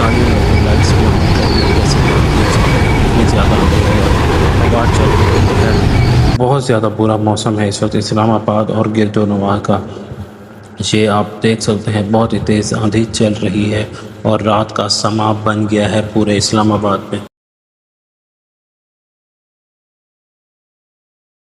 गाड़ियों में तो लाइट्स भी ऑन कर दी, जैसे इतनी ज़्यादा हवा चल रही है। बहुत ज़्यादा बुरा मौसम है इस वक्त इस्लामाबाद और गिरदोनवा का। ये आप देख सकते हैं, बहुत ही तेज़ आंधी चल रही है और रात का समा बन गया है पूरे इस्लामाबाद में।